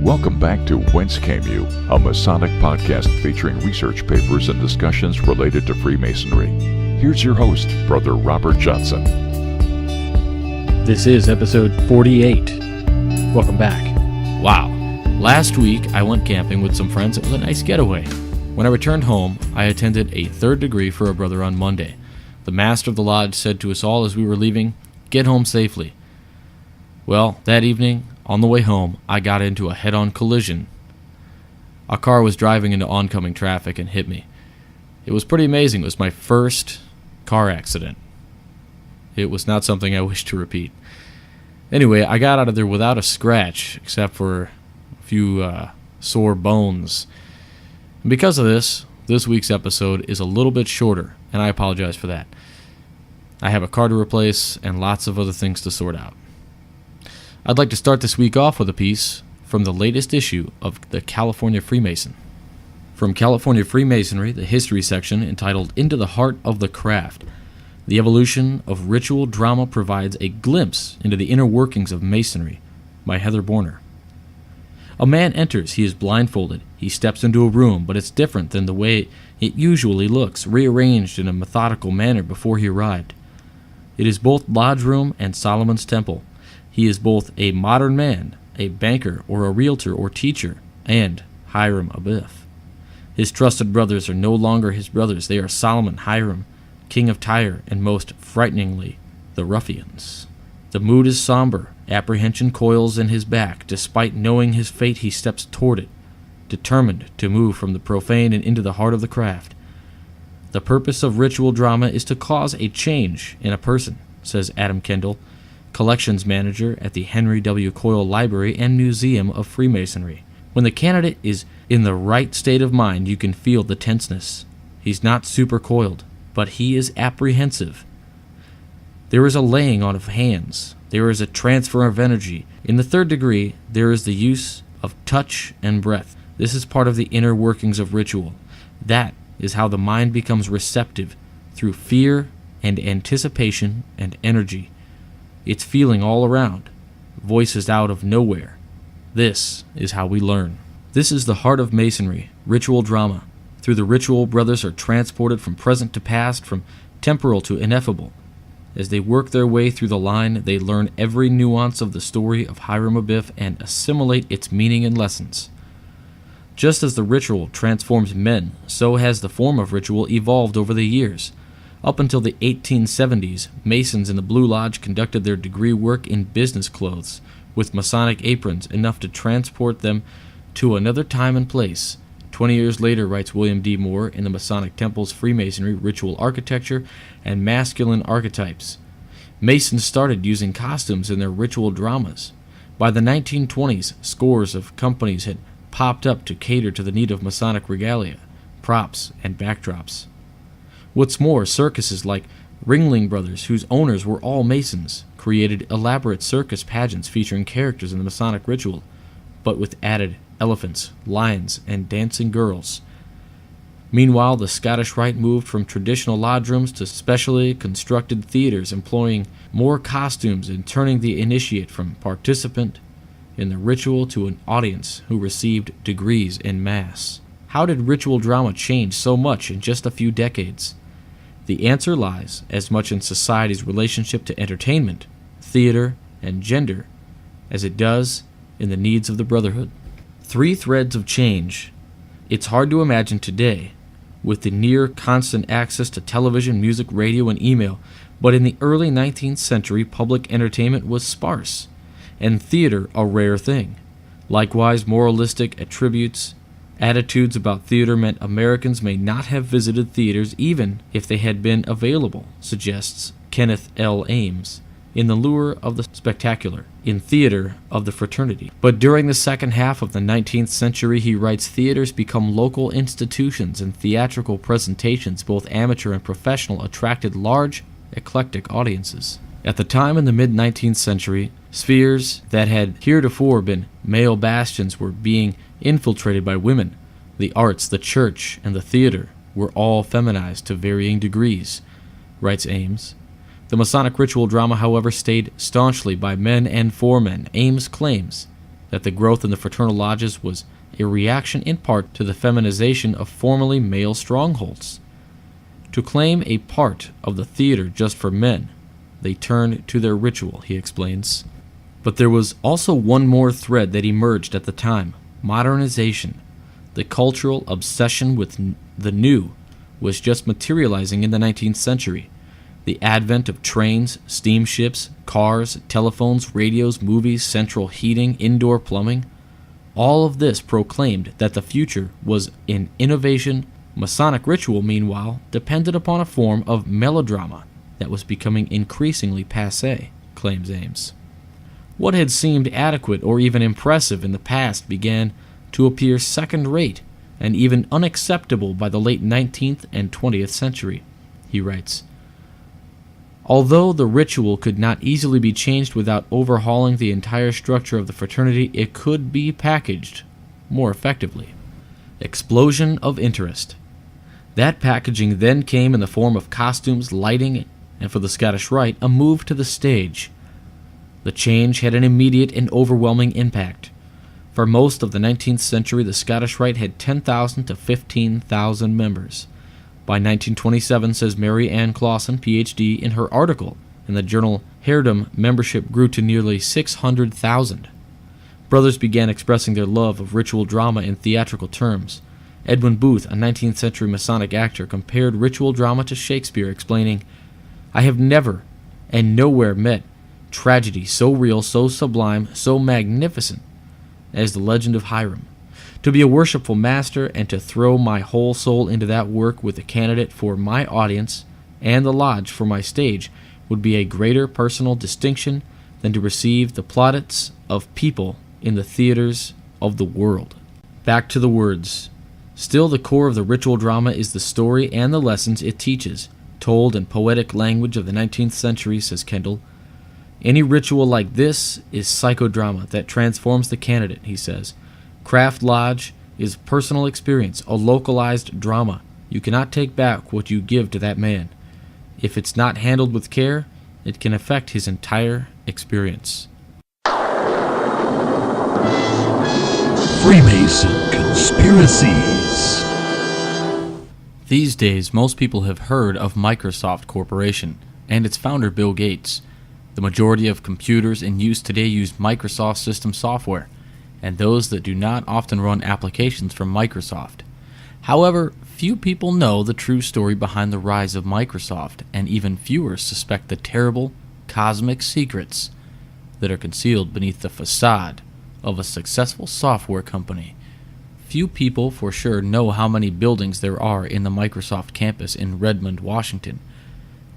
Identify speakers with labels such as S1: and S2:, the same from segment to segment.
S1: Welcome back to Whence Came You, a Masonic podcast featuring research papers and discussions related to Freemasonry. Here's your host, Brother Robert Johnson.
S2: This is episode 48. Welcome back.
S3: Wow. Last week, I went camping with some friends. It was a nice getaway. When I returned home, I attended a third degree for a brother on Monday. The master of the lodge said to us all as we were leaving, "Get home safely." Well, that evening, on the way home, I got into a head-on collision. A car was driving into oncoming traffic and hit me. It was pretty amazing. It was my first car accident. It was not something I wish to repeat. Anyway, I got out of there without a scratch, except for a few sore bones. And because of this week's episode is a little bit shorter, and I apologize for that. I have a car to replace and lots of other things to sort out. I'd like to start this week off with a piece from the latest issue of the California Freemason. From California Freemasonry, the history section entitled Into the Heart of the Craft, the evolution of ritual drama provides a glimpse into the inner workings of Masonry, by Heather Borner. A man enters, he is blindfolded. He steps into a room, but it's different than the way it usually looks, rearranged in a methodical manner before he arrived. It is both lodge room and Solomon's temple. He is both a modern man, a banker, or a realtor or teacher, and Hiram Abiff. His trusted brothers are no longer his brothers. They are Solomon, Hiram, king of Tyre, and most frighteningly, the ruffians. The mood is somber. Apprehension coils in his back. Despite knowing his fate, he steps toward it, determined to move from the profane and into the heart of the craft. The purpose of ritual drama is to cause a change in a person, says Adam Kendall, collections manager at the Henry W. Coyle Library and Museum of Freemasonry. When the candidate is in the right state of mind, you can feel the tenseness. He's not super coiled, but he is apprehensive. There is a laying on of hands. There is a transfer of energy. In the third degree, there is the use of touch and breath. This is part of the inner workings of ritual. That is how the mind becomes receptive, through fear and anticipation and energy. It's feeling all around, voices out of nowhere. This is how we learn. This is the heart of Masonry, ritual drama. Through the ritual, brothers are transported from present to past, from temporal to ineffable. As they work their way through the line, they learn every nuance of the story of Hiram Abiff and assimilate its meaning and lessons. Just as the ritual transforms men, so has the form of ritual evolved over the years. Up until the 1870s, Masons in the Blue Lodge conducted their degree work in business clothes, with Masonic aprons enough to transport them to another time and place. 20 years later, writes William D. Moore in the Masonic Temple's Freemasonry, Ritual Architecture, and Masculine Archetypes, Masons started using costumes in their ritual dramas. By the 1920s, scores of companies had popped up to cater to the need of Masonic regalia, props, and backdrops. What's more, circuses like Ringling Brothers, whose owners were all Masons, created elaborate circus pageants featuring characters in the Masonic ritual, but with added elephants, lions, and dancing girls. Meanwhile, the Scottish Rite moved from traditional lodge rooms to specially constructed theaters, employing more costumes and turning the initiate from participant in the ritual to an audience who received degrees in mass. How did ritual drama change so much in just a few decades? The answer lies as much in society's relationship to entertainment, theater, and gender as it does in the needs of the brotherhood. Three threads of change. It's hard to imagine today, with the near constant access to television, music, radio, and email, but in the early 19th century, public entertainment was sparse, and theater a rare thing. Likewise, moralistic attitudes about theater meant Americans may not have visited theaters even if they had been available, suggests Kenneth L. Ames, in The Lure of the Spectacular, in Theater of the Fraternity. But during the second half of the 19th century, he writes, theaters become local institutions, and theatrical presentations, both amateur and professional, attracted large, eclectic audiences. At the time in the mid-19th century, spheres that had heretofore been male bastions were being infiltrated by women. The arts, the church, and the theater were all feminized to varying degrees, writes Ames. The Masonic ritual drama, however, stayed staunchly by men and for men. Ames claims that the growth in the fraternal lodges was a reaction in part to the feminization of formerly male strongholds. To claim a part of the theater just for men, they turned to their ritual, he explains. But there was also one more thread that emerged at the time: modernization. The cultural obsession with the new was just materializing in the 19th century. The advent of trains, steamships, cars, telephones, radios, movies, central heating, indoor plumbing, all of this proclaimed that the future was in innovation. Masonic ritual, meanwhile, depended upon a form of melodrama that was becoming increasingly passé, claims Ames. What had seemed adequate or even impressive in the past began to appear second-rate and even unacceptable by the late 19th and 20th century, he writes. Although the ritual could not easily be changed without overhauling the entire structure of the fraternity, it could be packaged more effectively. Explosion of interest. That packaging then came in the form of costumes, lighting, and for the Scottish Rite, a move to the stage. The change had an immediate and overwhelming impact. For most of the 19th century, the Scottish Rite had 10,000 to 15,000 members. By 1927, says Mary Ann Clausen, Ph.D., in her article in the journal Heirdom, membership grew to nearly 600,000. Brothers began expressing their love of ritual drama in theatrical terms. Edwin Booth, a 19th century Masonic actor, compared ritual drama to Shakespeare, explaining, "I have never and nowhere met tragedy so real, so sublime, so magnificent as the legend of Hiram. To be a worshipful master and to throw my whole soul into that work with a candidate for my audience and the lodge for my stage would be a greater personal distinction than to receive the plaudits of people in the theaters of the world." Back to the words. Still, the core of the ritual drama is the story and the lessons it teaches, told in poetic language of the 19th century, says Kendall. Any ritual like this is psychodrama that transforms the candidate, he says. Craft Lodge is personal experience, a localized drama. You cannot take back what you give to that man. If it's not handled with care, it can affect his entire experience.
S4: Freemason Conspiracies.
S3: These days, most people have heard of Microsoft Corporation and its founder Bill Gates. The majority of computers in use today use Microsoft system software, and those that do not often run applications from Microsoft. However, few people know the true story behind the rise of Microsoft, and even fewer suspect the terrible, cosmic secrets that are concealed beneath the facade of a successful software company. Few people for sure know how many buildings there are in the Microsoft campus in Redmond, Washington.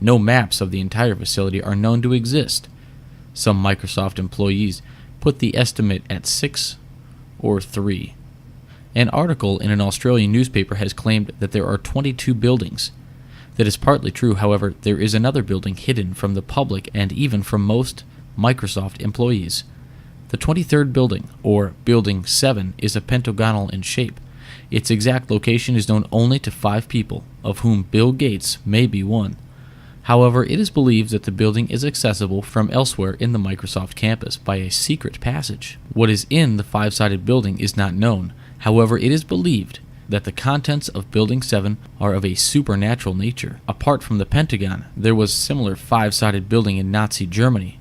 S3: No maps of the entire facility are known to exist. Some Microsoft employees put the estimate at 6 or 3. An article in an Australian newspaper has claimed that there are 22 buildings. That is partly true, however, there is another building hidden from the public and even from most Microsoft employees. The 23rd building, or Building 7, is a pentagonal in shape. Its exact location is known only to 5 people, of whom Bill Gates may be one. However, it is believed that the building is accessible from elsewhere in the Microsoft campus by a secret passage. What is in the 5-sided building is not known. However, it is believed that the contents of Building 7 are of a supernatural nature. Apart from the Pentagon, there was a similar 5-sided building in Nazi Germany.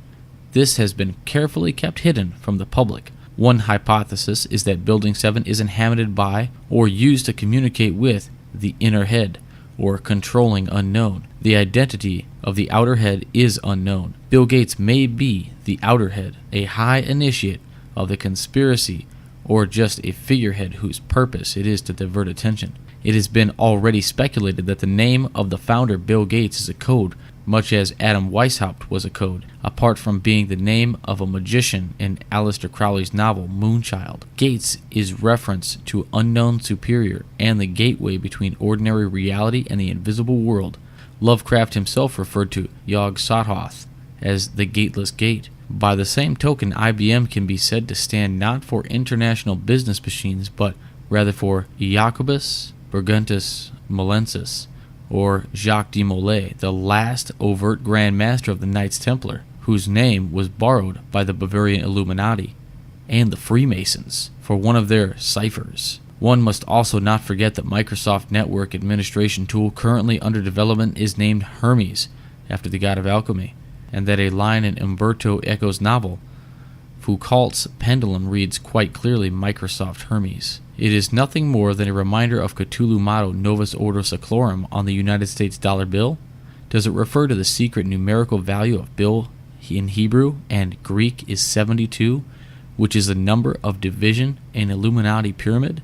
S3: This has been carefully kept hidden from the public. One hypothesis is that Building 7 is inhabited by or used to communicate with the inner head, or controlling unknown. The identity of the outer head is unknown. Bill Gates may be the outer head, a high initiate of the conspiracy, or just a figurehead whose purpose it is to divert attention. It has been already speculated that the name of the founder Bill Gates is a code, much as Adam Weishaupt was a code, apart from being the name of a magician in Aleister Crowley's novel Moonchild. Gates is reference to unknown superior and the gateway between ordinary reality and the invisible world. Lovecraft himself referred to Yog-Sothoth as the Gateless Gate. By the same token, IBM can be said to stand not for international business machines, but rather for Jacobus Burguntus Molensis, or Jacques de Molay, the last overt Grand Master of the Knights Templar, whose name was borrowed by the Bavarian Illuminati. and the Freemasons for one of their ciphers. One must also not forget that Microsoft Network Administration tool currently under development is named Hermes, after the god of alchemy, and that a line in Umberto Eco's novel, Foucault's Pendulum, reads quite clearly Microsoft Hermes. It is nothing more than a reminder of Cthulhu motto Novus Ordo Seclorum on the United States dollar bill. Does it refer to the secret numerical value of bill in Hebrew and Greek is 72, which is the number of division in Illuminati pyramid?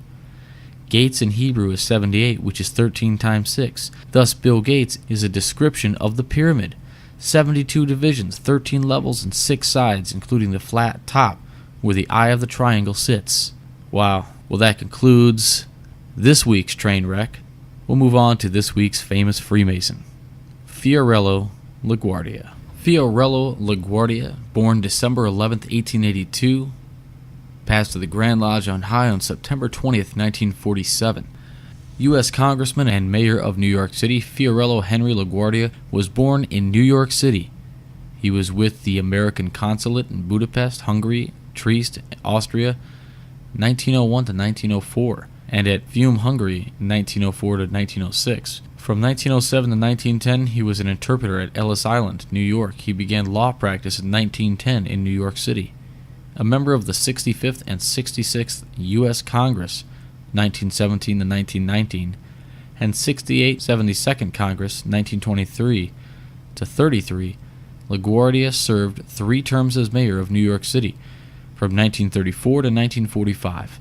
S3: Gates in Hebrew is 78, which is 13 times 6. Thus, Bill Gates is a description of the pyramid. 72 divisions, 13 levels, and 6 sides, including the flat top where the eye of the triangle sits. Wow. Well, that concludes this week's train wreck. We'll move on to this week's famous Freemason, Fiorello LaGuardia. Fiorello LaGuardia, born December 11, 1882, passed to the Grand Lodge on High on September 20th, 1947. U.S. Congressman and Mayor of New York City, Fiorello Henry LaGuardia was born in New York City. He was with the American Consulate in Budapest, Hungary, Trieste, Austria, 1901 to 1904, and at Fiume, Hungary, 1904 to 1906. From 1907 to 1910, he was an interpreter at Ellis Island, New York. He began law practice in 1910 in New York City. A member of the 65th and 66th U.S. Congress, 1917 to 1919, and 68th 72nd Congress, 1923 to 33, LaGuardia served 3 terms as mayor of New York City, from 1934 to 1945.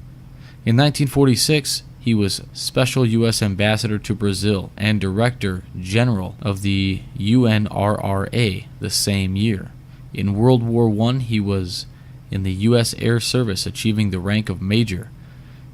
S3: In 1946, he was Special U.S. Ambassador to Brazil and Director General of the UNRRA the same year. In World War I, he was in the U.S. Air Service, achieving the rank of Major.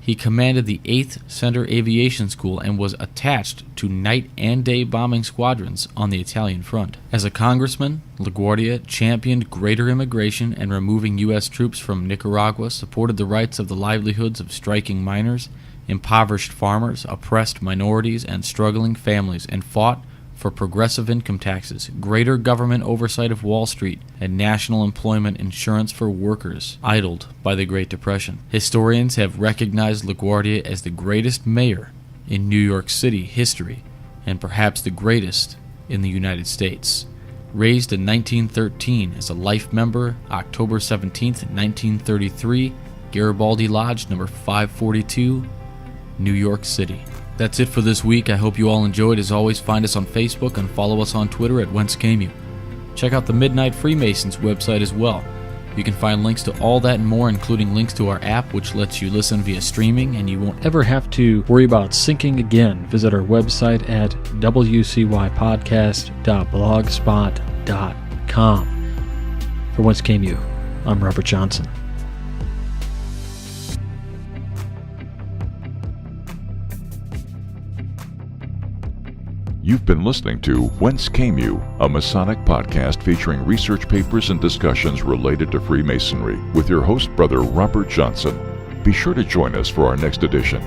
S3: He commanded the 8th Center Aviation School and was attached to night and day bombing squadrons on the Italian front. As a congressman, LaGuardia championed greater immigration and removing U.S. troops from Nicaragua, supported the rights of the livelihoods of striking miners, impoverished farmers, oppressed minorities, and struggling families, and fought for progressive income taxes, greater government oversight of Wall Street, and national employment insurance for workers idled by the Great Depression. Historians have recognized LaGuardia as the greatest mayor in New York City history, and perhaps the greatest in the United States. Raised in 1913 as a life member, October 17, 1933, Garibaldi Lodge, number 542, New York City. That's it for this week. I hope you all enjoyed. As always, find us on Facebook and follow us on Twitter at Whence. Check out the Midnight Freemasons website as well. You can find links to all that and more, including links to our app, which lets you listen via streaming, and you won't
S2: Ever have to worry about syncing again? Visit our website at wcypodcast.blogspot.com. For Whence, I'm Robert Johnson.
S1: You've been listening to Whence Came You, a Masonic podcast featuring research papers and discussions related to Freemasonry with your host, Brother Robert Johnson. Be sure to join us for our next edition.